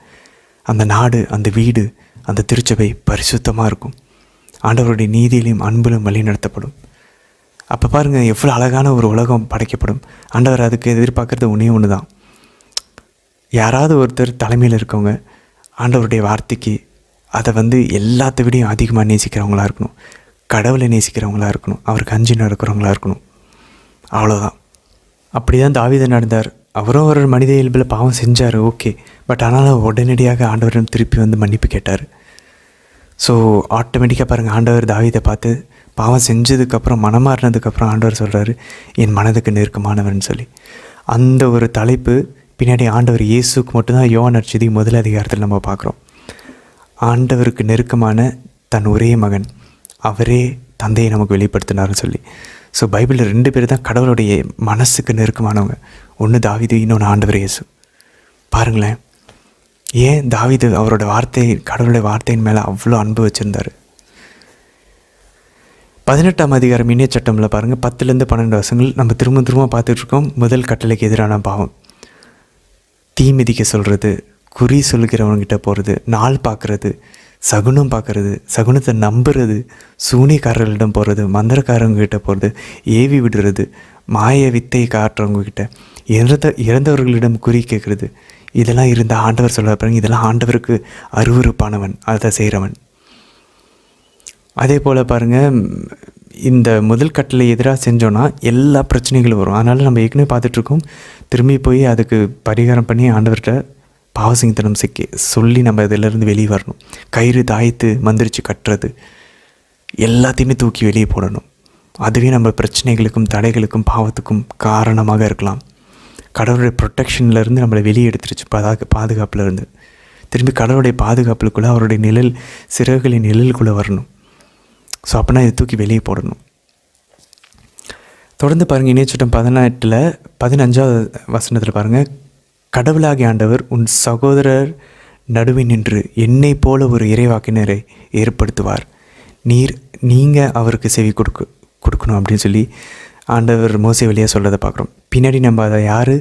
அந்த நாடு, அந்த வீடு, அந்த திருச்சபை பரிசுத்தமாக இருக்கும், ஆண்டவருடைய நீதியிலையும் அன்பிலும் வழி நடத்தப்படும். அப்போ பாருங்கள் எவ்வளோ அழகான ஒரு உலகம் படைக்கப்படும். ஆண்டவர் அதுக்கு எதிர்பார்க்குறது ஒன்று தான், யாராவது ஒருத்தர் தலைமையில் இருக்கவங்க ஆண்டவருடைய வார்த்தைக்கு அதை எல்லாத்த விடையும் அதிகமாக நேசிக்கிறவங்களா இருக்கணும், கடவுளை நேசிக்கிறவங்களா இருக்கணும், அவருக்கு அஞ்சு நடக்கிறவங்களா இருக்கணும். அவ்வளோதான். அப்படி தான் தாவீது நடந்தார். அவரும் ஒரு மனித இயல்பில் பாவம் செஞ்சார், ஓகே. பட் ஆனாலும் உடனடியாக ஆண்டவரிடம் திருப்பி மன்னிப்பு கேட்டார். ஸோ ஆட்டோமேட்டிக்காக பாருங்கள், ஆண்டவர் தாவீதை பார்த்து பாவம் செஞ்சதுக்கப்புறம் மனமாறினதுக்கப்புறம் ஆண்டவர் சொல்கிறாரு, என் மனதுக்கு நெருக்கமானவர்னு சொல்லி. அந்த ஒரு தலைப்பு பின்னாடி ஆண்டவர் இயேசுக்கு மட்டும்தான் யோவான் நற்செய்தி 1 அதிகாரத்தில் நம்ம பார்க்குறோம். ஆண்டவருக்கு நெருக்கமான தன் ஒரே மகன், அவரே தந்தையை நமக்கு வெளிப்படுத்தினார்னு சொல்லி. ஸோ பைபிளில் 2 பேர் தான் கடவுளுடைய மனசுக்கு நெருக்கமானவங்க, ஒன்று தாவீது, இன்னொன்று ஆண்டவர் இயேசு. பாருங்களேன், ஏன் தாவீது அவரோட கடவுளுடைய வார்த்தையின் மேலே அவ்வளோ அன்பு வச்சுருந்தார். 18ஆம் அதிகாரம் இணைய சட்டமில் பாருங்கள், 10லேருந்து 12 வசனங்கள் நம்ம திரும்ப பார்த்துட்ருக்கோம். முதல் கட்டளைக்கு எதிரான பாவம், தீ மிதிக்க சொல்கிறது, குறி சொல்கிறவங்ககிட்ட போகிறது, நாள் பார்க்குறது, சகுனம் பார்க்குறது, சகுனத்தை நம்புறது, சூனியக்காரர்களிடம் போகிறது, மந்திரக்காரங்கக்கிட்ட போகிறது, ஏவி விடுறது, மாய வித்தை காட்டுறவங்கக்கிட்ட, இறந்தவர்களிடம் குறி கேட்குறது, இதெல்லாம் இருந்தால் ஆண்டவர் சொல்ல பாருங்க, இதெல்லாம் ஆண்டவருக்கு அருவருப்பானவன், அதை செய்கிறவன். அதே போல் பாருங்கள், இந்த முதல் கட்டளை எதிராக செஞ்சோன்னா எல்லா பிரச்சனைகளும் வரும். அதனால் நம்ம ஏற்கனவே பார்த்துட்ருக்கோம், திரும்பி போய் அதுக்கு பரிகாரம் பண்ணி ஆண்டவர்கிட்ட பாவசிங்கத்தனம் சொல்லி நம்ம இதிலேருந்து வெளியே வரணும். கயிறு தாயத்து மந்திரிச்சு கட்டுறது எல்லாத்தையுமே தூக்கி வெளியே போடணும். அதுவே நம்ம பிரச்சனைகளுக்கும் தடைகளுக்கும் பாவத்துக்கும் காரணமாக இருக்கலாம். கடவுளுடைய ப்ரொட்டெக்ஷன்லேருந்து நம்மளை வெளியே எடுத்துருச்சு, பாதுகாப்புலேருந்து. திரும்பி கடவுளுடைய பாதுகாப்புக்குள்ளே அவருடைய சிறகுகளின் நிழலுக்குள்ளே வரணும். ஸோ அப்படின்னா இதை தூக்கி வெளியே போடணும். தொடர்ந்து பாருங்கள், இணையச்சட்டம் 18 15வது வசனத்தில் பாருங்கள், கடவுளாகிய ஆண்டவர் உன் சகோதரர் நடுவே நின்று என்னை போல ஒரு இறைவாக்கினரை ஏற்படுத்துவார், நீங்கள் அவருக்கு செவி கொடுக்கணும் அப்படின்னு சொல்லி ஆண்டவர் மோசே வழியாக சொல்கிறத பார்க்குறோம். பின்னாடி நம்ம அதை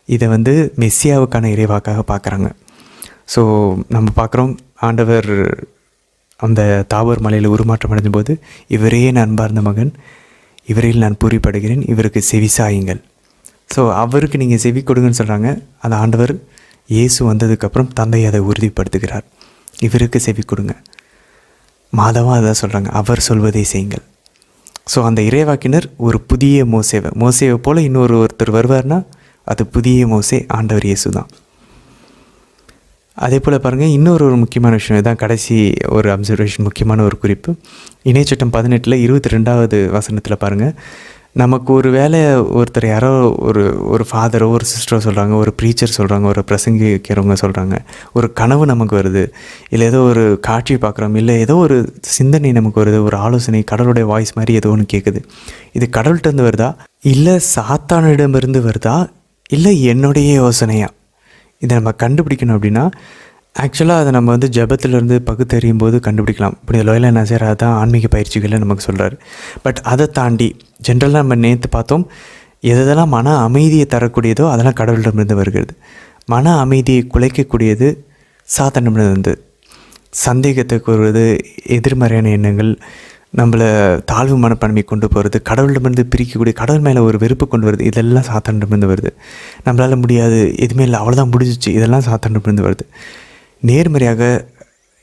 இதை மெஸ்ஸியாவுக்கான இறைவாக்காக பார்க்குறாங்க. ஸோ நம்ம பார்க்குறோம், ஆண்டவர் அந்த தாபோர் மலையில் உருமாற்றம் அடைஞ்ச போது, இவரே நான் அன்பார்ந்த மகன், இவரையில் நான் பூரிப்படுகிறேன், இவருக்கு செவி சாயுங்கள். ஸோ அவருக்கு நீங்கள் செவி கொடுங்கன்னு சொல்கிறாங்க. அந்த ஆண்டவர் இயேசு வந்ததுக்கப்புறம் தந்தை அதை உறுதிப்படுத்துகிறார், இவருக்கு செவி கொடுங்க. மாதவா அதான் சொல்கிறாங்க, அவர் சொல்வதை செய்யுங்கள். ஸோ அந்த இறைவாக்கினர் ஒரு புதிய மோசேவை போல் ஒருத்தர் வருவார்னா அது புதிய மோசே ஆண்டவர் இயேசு தான். அதே போல் பாருங்கள், இன்னொரு முக்கியமான விஷயம் இதுதான் கடைசி ஒரு அப்சர்வேஷன், முக்கியமான ஒரு குறிப்பு. இணையச்சட்டம் 18 22வது வசனத்தில் பாருங்கள், நமக்கு ஒரு வேளை ஒருத்தர் யாரோ ஒரு ஃபாதரோ ஒரு சிஸ்டரோ சொல்கிறாங்க, ஒரு ப்ரீச்சர் சொல்கிறாங்க, ஒரு பிரசங்கிக்கிறவங்க சொல்கிறாங்க, ஒரு கனவு நமக்கு வருது, இல்லை ஏதோ ஒரு காட்சி பார்க்குறோம், இல்லை ஏதோ ஒரு சிந்தனை நமக்கு வருது, ஒரு ஆலோசனை கடவுளுடைய வாய்ஸ் மாதிரி ஏதோ ஒன்று கேட்குது. இது கடவுள்கிட்டருந்து வருதா, இல்லை சாத்தானிடமிருந்து வருதா, இல்லை என்னுடைய யோசனையா? இதை நம்ம கண்டுபிடிக்கணும் அப்படின்னா ஆக்சுவலாக அதை நம்ம ஜபத்திலேருந்து பகுத்தறியும் போது கண்டுபிடிக்கலாம். இப்படி லோயலா நாசியார் தான் ஆன்மீக பயிற்சிகளை நமக்கு சொல்கிறாரு. பட் அதை தாண்டி ஜென்ரலாக நம்ம நேற்று பார்த்தோம், எதெல்லாம் மன அமைதியை தரக்கூடியதோ அதெல்லாம் கடவுளிடமிருந்து வருகிறது. மன அமைதியை குலைக்கக்கூடியது சாத்தானிடமிருந்து. சந்தேகத்தை கூறுவது, எதிர்மறையான எண்ணங்கள், நம்மளை தாழ்வு மனப்பான்மை கொண்டு போகிறது, கடவுளிடமிருந்து பிரிக்கக்கூடிய, கடவுள் மேலே ஒரு வெறுப்பு கொண்டு வருது, இதெல்லாம் சாத்தானிடமிருந்து வருது. நம்மளால் முடியாது, எதுவுமே இல்லை, அவ்வளோதான் முடிஞ்சிச்சு, இதெல்லாம் சாத்தானிடமிருந்து வருது. நேர்மறையாக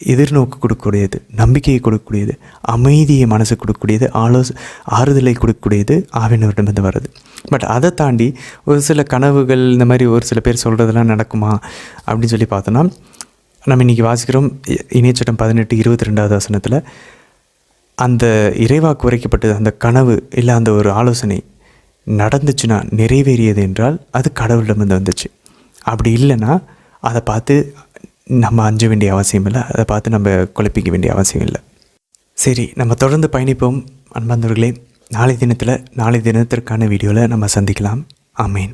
எதிர்நோக்கு கொடுக்கக்கூடியது, நம்பிக்கையை கொடுக்கக்கூடியது, அமைதியை மனசு கொடுக்கக்கூடியது, ஆறுதலை கொடுக்கக்கூடியது ஆவியானவரிடமிருந்து வருது. பட் அதை தாண்டி ஒரு சில கனவுகள், இந்த மாதிரி ஒரு சில பேர் சொல்கிறதெல்லாம் நடக்குமா அப்படின்னு சொல்லி பார்த்தோன்னா, நம்ம இன்றைக்கி வாசிக்கிறோம் இணையச்சட்டம் 18 22வது வசனத்தில், அந்த இறைவாக்கு உரைக்கப்பட்டது, அந்த கனவு இல்லை அந்த ஒரு ஆலோசனை நடந்துச்சுன்னா, நிறைவேறியது என்றால் அது கடவுளிடமிருந்து வந்துச்சு. அப்படி இல்லைன்னா அதை பார்த்து நம்ம அஞ்ச வேண்டிய அவசியம் இல்லை, அதை பார்த்து நம்ம குழப்பிக்க வேண்டிய அவசியம் இல்லை. சரி, நம்ம தொடர்ந்து பயணிப்போம் அன்பார்ந்தவர்களே. நாளை தினத்திற்கான வீடியோவில் நம்ம சந்திக்கலாம். ஆமேன்.